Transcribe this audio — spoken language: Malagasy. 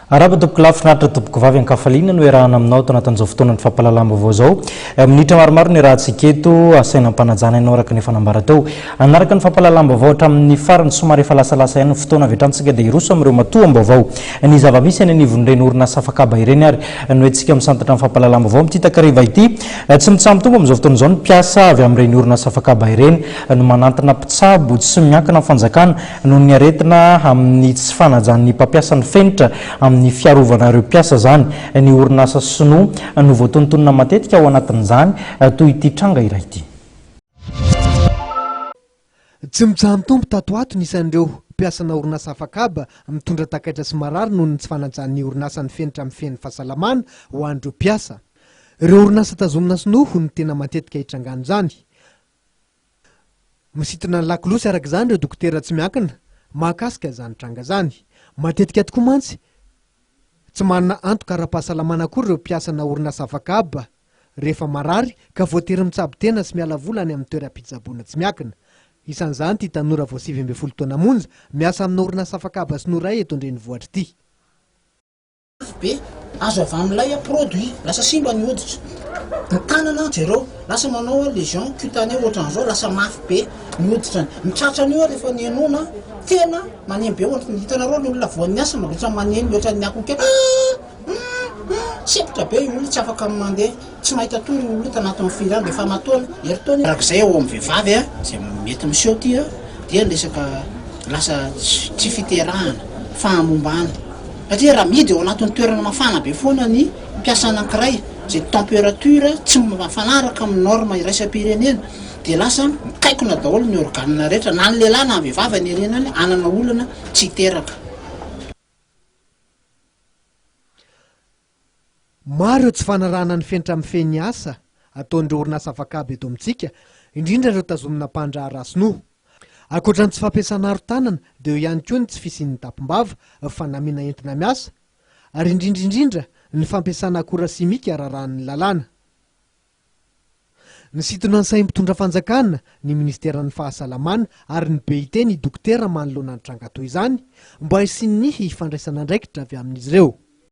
Araba topoko lafinaritra topoko vavy ankafaliana no erahana aminao tao anatin'izao fotoanany fampalalam-baovao zao. Minitra maromaro ny rahantsika eto asaina ampanajana ianao araka ny fanambara tao. Anaraka ny fampalalam-baovao hatramin'ny farany somary efa lasalasa ihany ny fotoana avy hatramintsika dia hiroso amin'ireo matoam-baovao. Ny zava-misy any anivon'ireny orinasa fakaba ireny ary no entsika misantatra amin'ny fampalalam-baovao amin'ity takariva ity. Tsy mitsambitombo amin'izao fotoana izao ny mpiasa avy amin'ireny orinasa fakaba ireny no manantona mpitsabo tsy miankina amin'ny fanjakana noho ny aretina amin'ny tsy fanajan'ny mpampiasa ny fenitra amin'ny fiarovana ireo mpiasa zany. Ny orinasa sinoa no voatontonona matetika ao anatin'izany toy ity tranga iray ity. Tsy mitsambitombo tato ato nisan'ireo mpiasana orinasa fakaba mitondra takaitra sy marary noho ny tsy fanajan'ny orinasa ny fenitra amin'ny fiain'ny fahasalamana ho an'ireo mpiasa. Ireo orinasa tazomina sinoa no tena matetika hitrangano zany. Misintona ny lakilosy araka izany ireo dokotera tsy miankina mahakasika zany tranga zany. Matetika tokoa mantsy tsy manana antoka ara-pahasalamana akory ireo mpiasana orinasa fakaba rehefa marary ka voatery mitsabo tena sy miala vola any amin'ny toeram-pitsaboana tsy miankina. Isan'izany ty tanora vao 12 taona monja miasa amin'ny orinasa fakaba sinoray eto an-drenivohitra ity. Be azo avy amin'ilay produit lasa simba ny hoditra ny tanana jereo lasa manao lésion cutanée ohatran'izao lasa mafy be ny hoditrany mitratra an'io rehefa ny enona tena manemy be ohatra hitanareo ny olona voan'ny asa magritra maneny ohatran ny akoke sepitra be io olona tsy afaka mandeha tsy mahita tory ny olona tanatin'ny firy de fa mataona heritony arak'izay ao amin'ny vehivavy zay mety miseho ty dia resaka lasa tsy fiterahana fahamombana satria raha midy ao anatin'ny toerana mafana be foana ny mpiasa anankiray zay température tsy mafanaraka amin'ny norme iraisam-pirenena dia lasa mikaikona daholo ny organe rehetra na ny lehilahy na ny vehivavy ny renany anana olana tsy hiteraka. Maro tsy fanarahana ny fenitra amin'ny feny asa ataon'ireo orinasa fakaba eto amintsika indrindra ireo tazomina mpandraharaha sinoa. Ankoatran'ny tsy fampiasana aro-tanana dia eo ihany koa ny tsy fisian'ny tapimbava fanamiana entina miasa ary indrindrindrindra ny fampiasana akora simika ararahan'ny lalàna. Nisintona ny sahy mpitondra fanjakana ny ministeran'ny fahasalamana ary ny BIT ny dokotera manoloana ny tranga toy izany mba hisiany hifandraisana andraikitra avy amin'izy ireo.